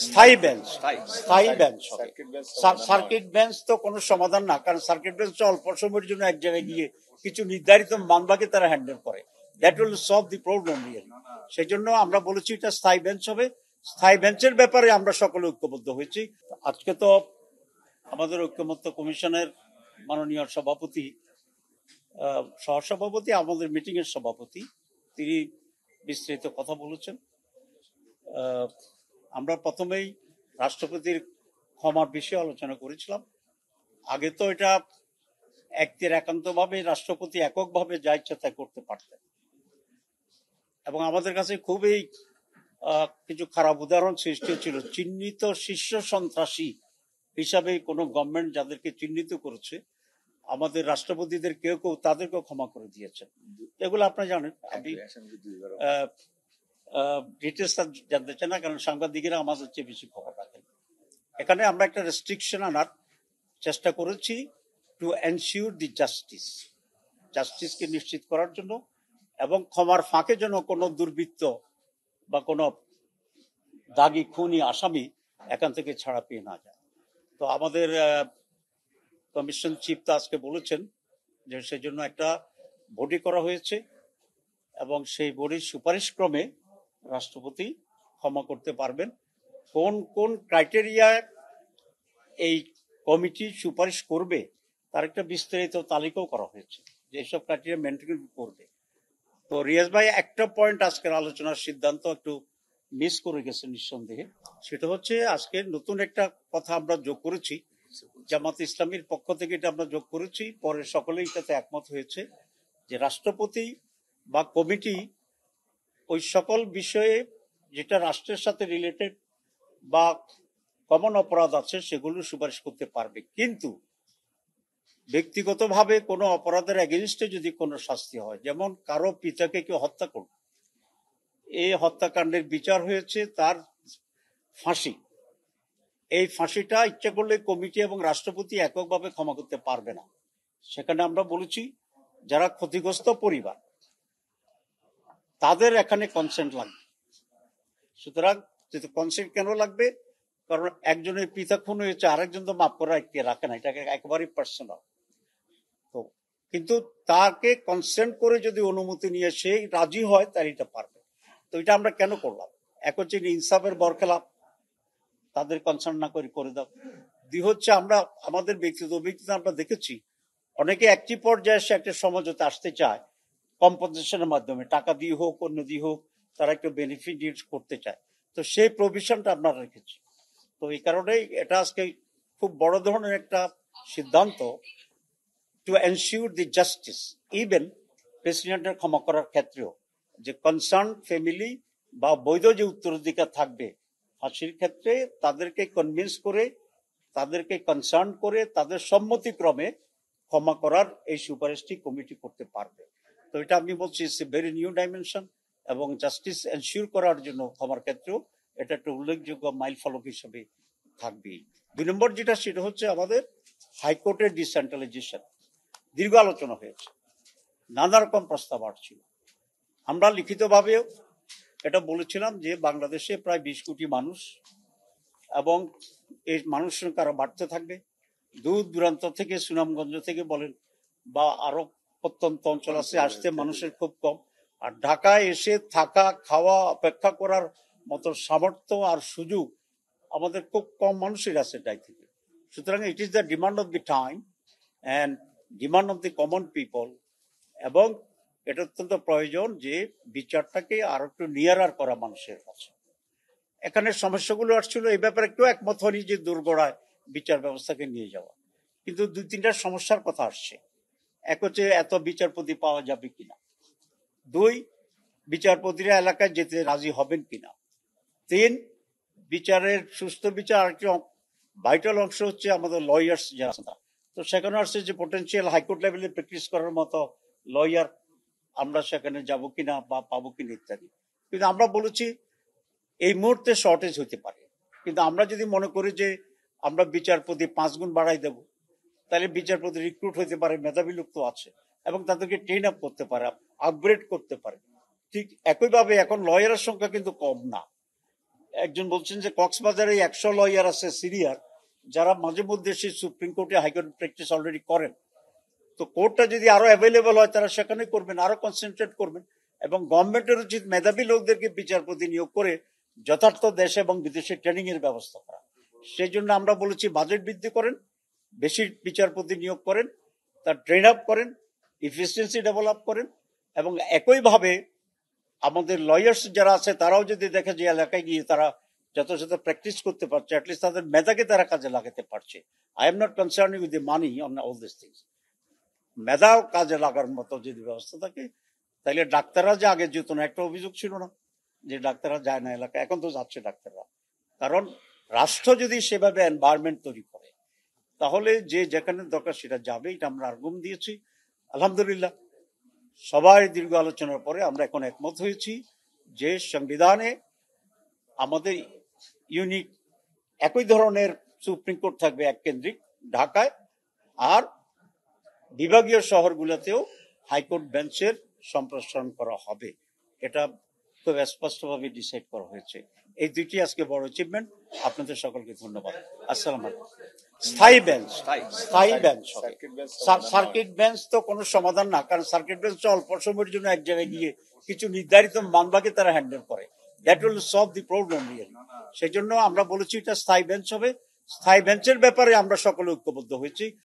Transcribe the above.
স্থায়ী বেঞ্চ, স্থায়ী বেঞ্চ হবে। সার্কিট বেঞ্চ তো কোনো সমাধান না, কারণ সার্কিট বেঞ্চ অল্প সময়ের জন্য এক জায়গায় গিয়ে কিছু নির্ধারিত মামলাকে তারা হ্যান্ডেল করে। That will solve the problem really. সেই জন্য আমরা বলেছি এটা স্থায়ী বেঞ্চ হবে। স্থায়ী বেঞ্চের ব্যাপারে আমরা সকলে ঐক্যবদ্ধ হয়েছি। আজকে তো আমাদের ঐক্যমত্য কমিশনের মাননীয় সভাপতি, সহসভাপতি, আমাদের মিটিং এর সভাপতি, তিনি বিস্তারিত কথা বলেছেন। আমরা প্রথমেই রাষ্ট্রপতির ক্ষমার বিষয়ে আলোচনা করেছিলাম। আগে তো এটা একান্তভাবে রাষ্ট্রপতি এককভাবে যা ইচ্ছা তাই করতে পারতেন, এবং আমাদের কাছে খুবই কিছু খারাপ উদাহরণ সৃষ্টি হচ্ছিল। চিহ্নিত শীর্ষ সন্ত্রাসী হিসাবে কোনো গভর্নমেন্ট যাদেরকে চিহ্নিত করেছে, আমাদের রাষ্ট্রপতিদের কেউ কেউ তাদেরকেও ক্ষমা করে দিয়েছেন। এগুলো আপনারা জানেন। আমি ডিটেলস জানতে চাই না, কারণ সাংবাদিকেরা আমাদের চেয়ে বেশি খবর রাখেন। এখানে আমরা একটা রেস্ট্রিকশন আনার চেষ্টা করেছি টু এনশিওর দি জাস্টিসকে নিশ্চিত করার জন্য, এবং ক্ষমার ফাঁকে যেন কোনো দুর্বৃত্ত বা কোনো দাগি খুনি আসামি এখান থেকে ছাড়া পেয়ে না যায়। তো আমাদের কমিশন চিফ তো আজকে বলেছেন যে সেজন্য একটা বডি করা হয়েছে, এবং সেই বডির সুপারিশ ক্রমে রাষ্ট্রপতি ক্ষমা করতে পারবেন। কোন কোন ক্রাইটেরিয়া এই কমিটি সুপারিশ করবে তার একটা বিস্তারিত তালিকাও করা হয়েছে, যে এইসব ক্রাইটেরিয়া মেনটেন করবে। তো রিয়াজ ভাই একটা পয়েন্ট আজকের আলোচনার সিদ্ধান্ত একটু মিস করে গেছে নিঃসন্দেহে। সেটা হচ্ছে আজকে নতুন একটা কথা আমরা যোগ করেছি, জামাত ইসলামীর পক্ষ থেকে এটা আমরা যোগ করেছি, পরে সকলেই এটাতে একমত হয়েছে যে রাষ্ট্রপতি বা কমিটি ওই সকল বিষয়ে যেটা রাষ্ট্রের সাথে রিলেটেড বা কমন অপরাধ আছে সেগুলো সুপারিশ করতে পারবে, কিন্তু ব্যক্তিগতভাবে কোনো অপরাধের এগেইনস্টে যদি কোনো শাস্তি হয়, যেমন কারো পিতাকে কেউ হত্যা করল, এই হত্যাকাণ্ডের বিচার হয়েছে তার ফাঁসি, এই ফাঁসিটা ইচ্ছা করলে কমিটি এবং রাষ্ট্রপতি এককভাবে ক্ষমা করতে পারবে না। সেখানে আমরা বলেছি যারা ক্ষতিগ্রস্ত পরিবার তাদের এখানে কনসেন্ট লাগবে। সুতরাং কনসেন্ট কেন লাগবে? কারণ একজনের পিতা খুন হয়েছে, আরেকজন তো মাফ করা রাখে না, এটাকে একেবারেই পার্সোনাল। তো কিন্তু তাকে কনসেন্ট করে যদি অনুমতি নিয়ে সে রাজি হয় তাহলে এটা পারবে। তো এটা আমরা কেন করলাম? এক হচ্ছে ইনসাফের বরখেলাপ, তাদের কনসার্ন না করে দাও। দুই হচ্ছে আমরা আমাদের ব্যক্তিগত অভিজ্ঞতা আমরা দেখেছি অনেকে একটি পর্যায়ে এসে একটা সমঝোতা আসতে চায় কম্পেনসেশনের মাধ্যমে, টাকা দিয়ে হোক অন্য দিয়ে হোক, তারা একটু বেনিফিট করতে চায়। তো সেই প্রভিশনটা আমরা রেখেছি। তো এই কারণেই এটা আজকে খুব বড় ধরনের একটা সিদ্ধান্ত to ensure the justice, even প্রেসিডেন্টের ক্ষমা করার ক্ষেত্রেও, যে কনসার্ন ফ্যামিলি বা বৈধ যে উত্তরাধিকার থাকবে ফাঁসির ক্ষেত্রে তাদেরকে কনভিন্স করে, তাদেরকে কনসার্ন করে তাদের সম্মতিক্রমে ক্ষমা করার এই সুপারিশটি কমিটি করতে পারবে। তো এটা আমি বলছি it's a very new dimension, এবং জাস্টিস এনশিওর করার জন্য ক্ষমার ক্ষেত্রেও এটা একটা উল্লেখযোগ্য মাইল ফলক হিসেবে থাকবে। 2 নম্বর যেটা, সেটা হচ্ছে আমাদের হাইকোর্টের ডিসেন্ট্রালাইজেশন। দীর্ঘ আলোচনা হয়েছে, নানা রকম প্রস্তাব আসছিল। আমরা লিখিতভাবেও এটা বলেছিলাম যে বাংলাদেশে প্রায় 20 কোটি মানুষ, এবং এই মানুষ সংখ্যা আরো বাড়তে থাকবে। দূর দূরান্ত থেকে, সুনামগঞ্জ থেকে বলেন বা আরো প্রত্যন্ত অঞ্চল আছে, আসতে মানুষের খুব কম। আর ঢাকায় এসে থাকা খাওয়া অপেক্ষা করার মতো সামর্থ্য আর সুযোগ আমাদের খুব কম মানুষের আছে এটাই থেকে। সুতরাং it is the demand of the time and demand of the common people, এবং এটা অত্যন্ত প্রয়োজন যে বিচারটাকে আরো একটু নিয়ারার করা মানুষের কাছে। এখানে সমস্যাগুলো আসছিল, এই ব্যাপারে একটু একমত হয়নি যে দুর্গড়ায় বিচার ব্যবস্থাকে নিয়ে যাওয়া, কিন্তু 2-3টা সমস্যার কথা আসছে। এক হচ্ছে এত বিচারপতি পাওয়া যাবে কিনা, 2 বিচারপতিরা এলাকায় যেতে রাজি হবেন কিনা, 3 বিচারের সুস্থ বিচার। আরেকটি ভাইটাল অংশ হচ্ছে আমাদের লয়ার্স যারা, তো সেখানে আসছে যে পোটেনশিয়াল হাইকোর্ট লেভেলে প্র্যাকটিস করার মতো লয়ার আমরা সেখানে যাব কিনা বা পাবো কিনা ইত্যাদি। কিন্তু আমরা বলেছি এই মুহূর্তে শর্টেজ হতে পারে, কিন্তু আমরা যদি মনে করি যে আমরা বিচারপতি 5 গুণ বাড়াই দেব, তাহলে বিচারপতি রিক্রুট হতে পারে, মেধাবী লোক তো আছে, এবং তাদেরকে ট্রেন আপ করতে পারে, আপগ্রেড করতে পারে। ঠিক একইভাবে এখন লয়ারের সংখ্যা কিন্তু কম না, একজন বলছেন যে কক্সবাজারে 100 লয়ার আছে সিরিয়ার, যারা মাঝে মধ্যে সেই সুপ্রিম কোর্টে হাইকোর্ট প্র্যাকটিস অলরেডি করেন। তো কোর্টটা যদি আরো অ্যাভেলেবল হয় তারা সেখানে করবেন, আরো কনসেন্ট্রেট করবেন। এবং গভর্নমেন্টের উচিত মেধাবী লোকদেরকে বিচারপতি নিয়োগ করে যথার্থ দেশে এবং বিদেশে ট্রেনিং এর ব্যবস্থা করা। সেই জন্য আমরা বলেছি বাজেট বৃদ্ধি করেন, বেশি বিচারপতি নিয়োগ করেন, তার ট্রেন আপ করেন, ইফিসিয়েন্সি ডেভেলপ করেন, এবং একইভাবে আমাদের লয়ার্স যারা আছে তারাও যদি দেখে যে এলাকায় গিয়ে তারা যথাযথ প্র্যাকটিস করতে পারছে, অ্যাটলিস্ট তাদের মেধাকে তারা কাজে লাগাতে পারছে। I am not concern with the money on all this things. মেধাও কাজে লাগার মতো যদি ব্যবস্থা থাকে, তাহলে ডাক্তাররা যে আগে যেত না, একটা অভিযোগ ছিল না যে ডাক্তাররা যায় না এলাকায়, এখন তো যাচ্ছে ডাক্তাররা। কারণ রাষ্ট্র যদি সেভাবে এনভায়রনমেন্ট তৈরি করে তাহলে যে যেখানে দরকার সেটা যাবে। এটা আমরা আর্গুম দিয়েছি। আলহামদুলিল্লাহ সবাই দীর্ঘ আলোচনার পরে আমরা এখন একমত হয়েছি যে সংবিধানে আমাদের ইউনিক একই ধরনের সুপ্রিম কোর্ট থাকবে এক কেন্দ্রিক ঢাকায়, আর বিভাগীয় শহরগুলোতেও হাইকোর্ট বেঞ্চের সম্প্রসারণ করা হবে। এটা খুব স্পষ্টভাবে ডিসাইড করা হয়েছে। এই দুইটি আজকে বড় অ্যাচিভমেন্ট। আপনাদের সকলকে ধন্যবাদ। আসসালাম আলাইকুম। স্থায়ী বেঞ্চ, স্থায়ী বেঞ্চ হবে। সার্কিট বেঞ্চ তো কোনো সমাধান না, কারণ সার্কিট বেঞ্চ অল্প সময়ের জন্য এক জায়গায় গিয়ে কিছু নির্ধারিত মামলাকে তারা হ্যান্ডেল করে। That will solve the problem really. সেই জন্য আমরা বলেছি এটা স্থায়ী বেঞ্চ হবে। স্থায়ী বেঞ্চের ব্যাপারে আমরা সকলে ঐক্যবদ্ধ হয়েছি।